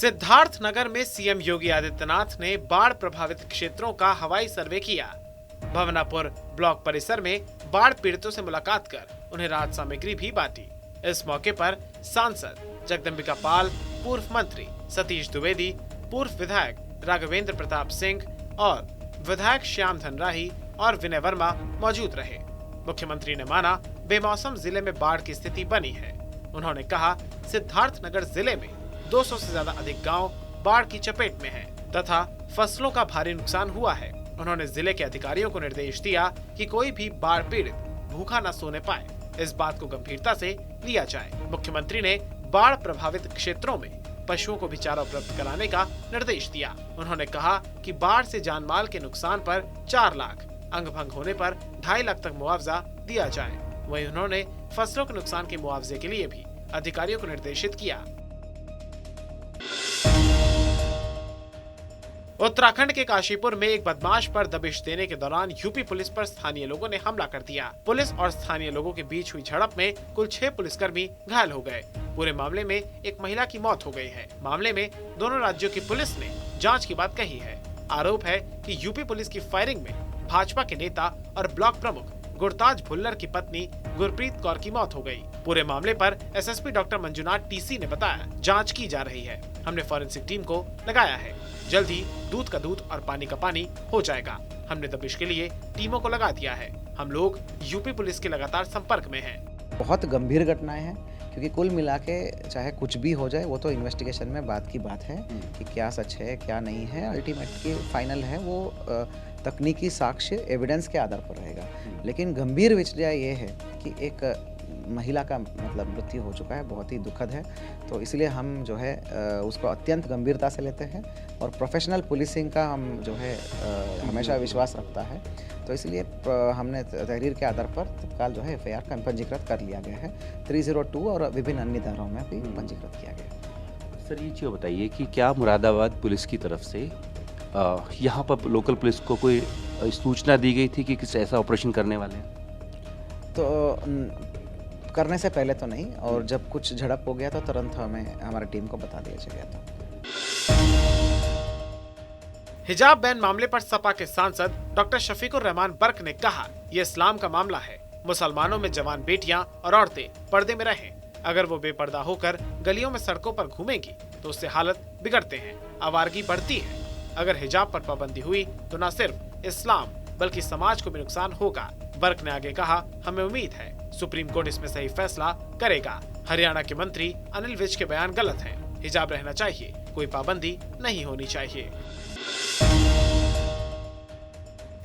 सिद्धार्थनगर में सीएम योगी आदित्यनाथ ने बाढ़ प्रभावित क्षेत्रों का हवाई सर्वे किया। भवनापुर ब्लॉक परिसर में बाढ़ पीड़ितों से मुलाकात कर उन्हें राहत सामग्री भी बांटी। इस मौके पर सांसद जगदम्बिका पाल, पूर्व मंत्री सतीश द्विवेदी, पूर्व विधायक राघवेंद्र प्रताप सिंह और विधायक श्याम धनराही और विनय वर्मा मौजूद रहे। मुख्यमंत्री ने माना बेमौसम जिले में बाढ़ की स्थिति बनी है। उन्होंने कहा सिद्धार्थनगर जिले में 200 से ज्यादा अधिक गांव बाढ़ की चपेट में हैं तथा फसलों का भारी नुकसान हुआ है। उन्होंने जिले के अधिकारियों को निर्देश दिया कि कोई भी बाढ़ पीड़ित भूखा न सोने पाए, इस बात को गंभीरता से लिया जाए। मुख्यमंत्री ने बाढ़ प्रभावित क्षेत्रों में पशुओं को भी चारा उपलब्ध कराने का निर्देश दिया। उन्होंने कहा कि बाढ़ से जानमाल के नुकसान पर 4 लाख, अंग भंग होने पर 2.5 लाख तक मुआवजा दिया जाए। वहीं उन्होंने फसलों के नुकसान के मुआवजे के लिए भी अधिकारियों को निर्देशित किया। उत्तराखंड के काशीपुर में एक बदमाश पर दबिश देने के दौरान यूपी पुलिस पर स्थानीय लोगों ने हमला कर दिया। पुलिस और स्थानीय लोगों के बीच हुई झड़प में कुल 6 पुलिसकर्मी घायल हो गए। पूरे मामले में एक महिला की मौत हो गई है। मामले में दोनों राज्यों की पुलिस ने जांच की बात कही है। आरोप है कि यूपी पुलिस की फायरिंग में भाजपा के नेता और ब्लॉक प्रमुख गुरताज भुल्लर की पत्नी गुरप्रीत कौर की मौत हो गई। पूरे मामले पर एसएसपी डॉक्टर मंजुनाथ टीसी ने बताया जांच की जा रही है। हमने फॉरेंसिक टीम को लगाया है। जल्द ही दूध का दूध और पानी का पानी हो जाएगा। हमने दबिश के लिए टीमों को लगा दिया है। हम लोग यूपी पुलिस के लगातार संपर्क में हैं। बहुत गंभीर घटनाएं हैं, क्योंकि कुल मिला के चाहे कुछ भी हो जाए वो तो इन्वेस्टिगेशन में बात की बात है कि क्या सच है क्या नहीं है। अल्टीमेटली फाइनल है वो तकनीकी साक्ष्य एविडेंस के आधार पर रहेगा। लेकिन गंभीर विषय ये है कि एक महिला का मतलब मृत्यु हो चुका है, बहुत ही दुखद है। तो इसलिए हम जो है उसको अत्यंत गंभीरता से लेते हैं और प्रोफेशनल पुलिसिंग का हम जो है हमेशा विश्वास रखता है। तो इसलिए हमने तहरीर के आधार पर तत्काल जो है एफआईआर का पंजीकृत कर लिया गया है। 302 और विभिन्न अन्य धाराओं में भी पंजीकृत किया गया। सर, ये चीज़ बताइए कि क्या मुरादाबाद पुलिस की तरफ से यहाँ पर लोकल पुलिस को कोई सूचना दी गई थी कि किसी ऐसा ऑपरेशन करने वाले हैं? तो करने से पहले तो नहीं, और जब कुछ झड़प हो गया तो तुरंत हमें हमारी टीम को बता दिया गया था। हिजाब बैन मामले पर सपा के सांसद डॉक्टर शफीकुर रहमान बर्क ने कहा, ये इस्लाम का मामला है। मुसलमानों में जवान बेटियां और औरतें पर्दे में रहें। अगर वो बेपर्दा होकर गलियों में सड़कों पर घूमेंगी तो उससे हालत बिगड़ते हैं, आवारगी बढ़ती है। अगर हिजाब पर पाबंदी हुई तो न सिर्फ इस्लाम बल्कि समाज को भी नुकसान होगा। बर्क ने आगे कहा, हमें उम्मीद है सुप्रीम कोर्ट इसमें सही फैसला करेगा। हरियाणा के मंत्री अनिल विज के बयान गलत हैं। हिजाब रहना चाहिए, कोई पाबंदी नहीं होनी चाहिए।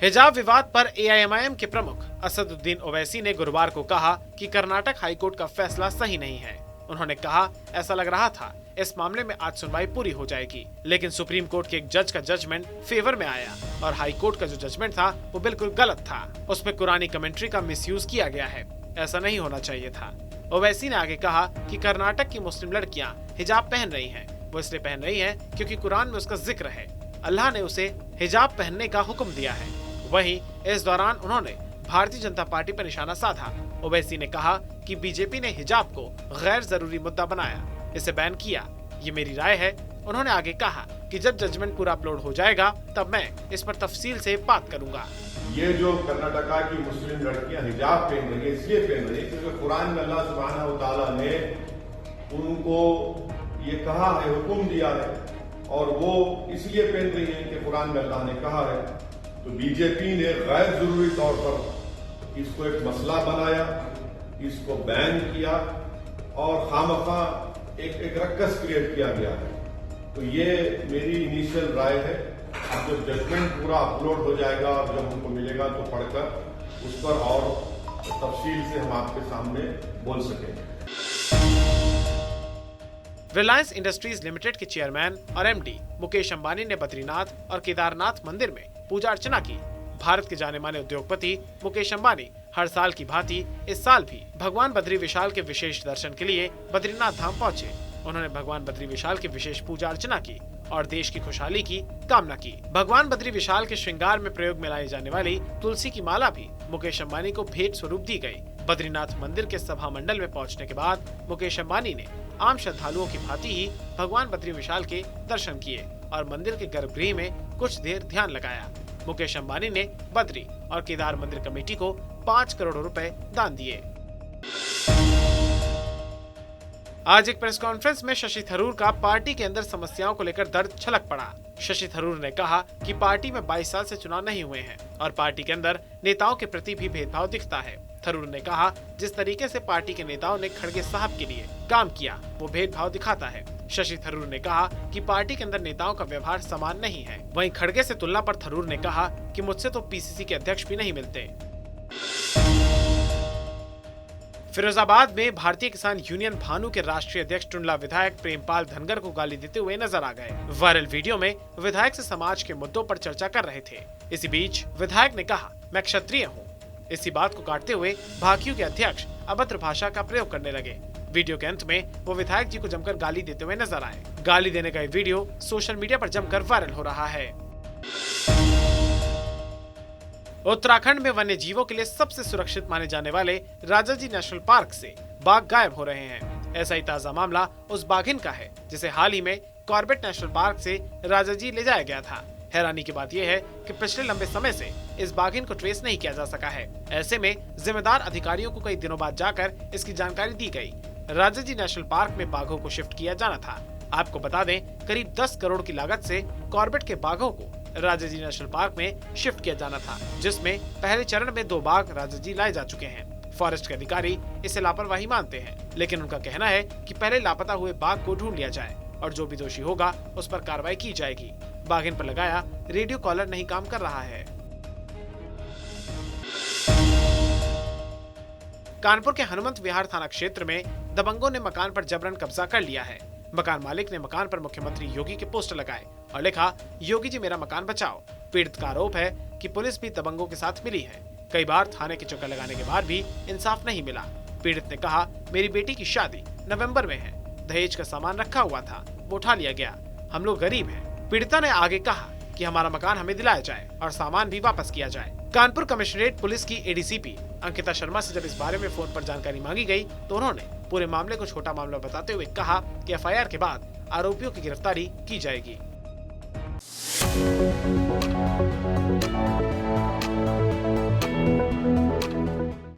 हिजाब विवाद पर एआईएमआईएम के प्रमुख असदुद्दीन ओवैसी ने गुरुवार को कहा कि कर्नाटक हाईकोर्ट का फैसला सही नहीं है। उन्होंने कहा, ऐसा लग रहा था इस मामले में आज सुनवाई पूरी हो जाएगी, लेकिन सुप्रीम कोर्ट के एक जज का जजमेंट फेवर में आया और हाई कोर्ट का जो जजमेंट था वो बिल्कुल गलत था। उसमें कुरानी कमेंट्री का मिसयूज किया गया है। ऐसा नहीं होना चाहिए था। ओवैसी ने आगे कहा कि कर्नाटक की मुस्लिम लड़कियां हिजाब पहन रही हैं। वो इसलिए पहन रही हैं क्योंकि कुरान में उसका जिक्र है। अल्लाह ने उसे हिजाब पहनने का हुक्म दिया है। वहीं इस दौरान उन्होंने भारतीय जनता पार्टी पर निशाना साधा। ओवैसी ने कहा कि बीजेपी ने हिजाब को गैर जरूरी मुद्दा बनाया, इसे बैन किया। ये मेरी राय है। उन्होंने आगे कहा कि जब जजमेंट पूरा अपलोड हो जाएगा तब मैं इस पर तफसील से बात करूंगा। ये जो कर्नाटका की मुस्लिम लड़कियां हिजाब पहन रही है, इसलिए पहन रही है क्योंकि कुरान में अल्लाह सुब्हानहू व तआला ने उनको ये कहा है, हुक्म दिया है, और वो इसलिए पहन रही है कि कुरान में अल्लाह ने कहा है। तो बीजेपी ने गैर जरूरी तौर पर इसको एक मसला बनाया, इसको बैन किया और खामखा एक रक्कस क्रिएट किया गया है। तो ये मेरी इनिशियल राय है। अब जब जजमेंट पूरा अपलोड हो जाएगा और जब हमको मिलेगा तो पढ़कर उस पर और तफसील से हम आपके सामने बोल सकेंगे। रिलायंस इंडस्ट्रीज लिमिटेड के चेयरमैन और एमडी मुकेश अंबानी ने बद्रीनाथ और केदारनाथ मंदिर में पूजा अर्चना की। भारत के जाने माने उद्योगपति मुकेश अंबानी हर साल की भांति इस साल भी भगवान बद्री विशाल के विशेष दर्शन के लिए बद्रीनाथ धाम पहुंचे। उन्होंने भगवान बद्री विशाल की विशेष पूजा अर्चना की और देश की खुशहाली की कामना की। भगवान बद्री विशाल के श्रृंगार में प्रयोग में लाई जाने वाली तुलसी की माला भी मुकेश अंबानी को भेंट स्वरूप दी गई। बद्रीनाथ मंदिर के सभा मंडल में पहुंचने के बाद मुकेश अंबानी ने आम श्रद्धालुओं की भांति ही भगवान बद्री विशाल के दर्शन किए और मंदिर के गर्भगृह में कुछ देर ध्यान लगाया। मुकेश अंबानी ने बद्री और केदार मंदिर कमेटी को 5 करोड़ रुपए दान दिए। आज एक प्रेस कॉन्फ्रेंस में शशि थरूर का पार्टी के अंदर समस्याओं को लेकर दर्द छलक पड़ा। शशि थरूर ने कहा कि पार्टी में 22 साल से चुनाव नहीं हुए हैं और पार्टी के अंदर नेताओं के प्रति भी भेदभाव दिखता है। थरूर ने कहा, जिस तरीके से पार्टी के नेताओं ने खड़गे साहब के लिए काम किया वो भेदभाव दिखाता है। शशि थरूर ने कहा कि पार्टी के अंदर नेताओं का व्यवहार समान नहीं है। वहीं खड़गे से तुलना पर थरूर ने कहा कि मुझसे तो पीसीसी के अध्यक्ष भी नहीं मिलते। फिरोजाबाद में भारतीय किसान यूनियन भानु के राष्ट्रीय अध्यक्ष टुंडला विधायक प्रेमपाल धनगर को गाली देते हुए नजर आ गए। वायरल वीडियो में विधायक से समाज के मुद्दों पर चर्चा कर रहे थे। इसी बीच विधायक ने कहा, मैं क्षत्रिय हूँ। इसी बात को काटते हुए भाकियू के अध्यक्ष अभद्र भाषा का प्रयोग करने लगे। वीडियो के अंत में वो विधायक जी को जमकर गाली देते हुए नजर आए। गाली देने का ये वीडियो सोशल मीडिया पर जमकर वायरल हो रहा है। उत्तराखंड में वन्य जीवों के लिए सबसे सुरक्षित माने जाने वाले राजाजी नेशनल पार्क से बाघ गायब हो रहे हैं। ऐसा ही ताजा मामला उस बाघिन का है जिसे हाल ही में कॉर्बेट नेशनल पार्क से राजाजी ले जाया गया था। हैरानी की बात यह है कि पिछले लंबे समय से इस बाघिन को ट्रेस नहीं किया जा सका है। ऐसे में जिम्मेदार अधिकारियों को कई दिनों बाद जाकर इसकी जानकारी दी गई। राजाजी नेशनल पार्क में बाघों को शिफ्ट किया जाना था। आपको बता दें, करीब 10 करोड़ की लागत से कॉर्बेट के बाघों को राजाजी नेशनल पार्क में शिफ्ट किया जाना था, जिसमें पहले चरण में 2 बाघ राजाजी लाए जा चुके हैं। फॉरेस्ट के अधिकारी इसे लापरवाही मानते हैं, लेकिन उनका कहना है कि पहले लापता हुए बाघ को ढूंढ लिया जाए और जो भी दोषी होगा उस पर कार्रवाई की जाएगी। बाघिन पर लगाया रेडियो कॉलर नहीं काम कर रहा है। कानपुर के हनुमंत विहार थाना क्षेत्र में दबंगों ने मकान पर जबरन कब्जा कर लिया है। मकान मालिक ने मकान पर मुख्यमंत्री योगी के पोस्टर लगाए और लिखा, योगी जी मेरा मकान बचाओ। पीड़ित का आरोप है कि पुलिस भी दबंगों के साथ मिली है। कई बार थाने के चक्कर लगाने के बाद भी इंसाफ नहीं मिला। पीड़ित ने कहा, मेरी बेटी की शादी नवंबर में है, दहेज का सामान रखा हुआ था, वो उठा लिया गया, हम लोग गरीब हैं। पीड़िता ने आगे कहा कि हमारा मकान हमें दिलाया जाए और सामान भी वापस किया जाए। कानपुर कमिश्नरेट पुलिस की एडीसीपी अंकिता शर्मा से जब इस बारे में फोन पर जानकारी मांगी गई तो उन्होंने पूरे मामले को छोटा मामला बताते हुए कहा कि एफआईआर के बाद आरोपियों की गिरफ्तारी की जाएगी।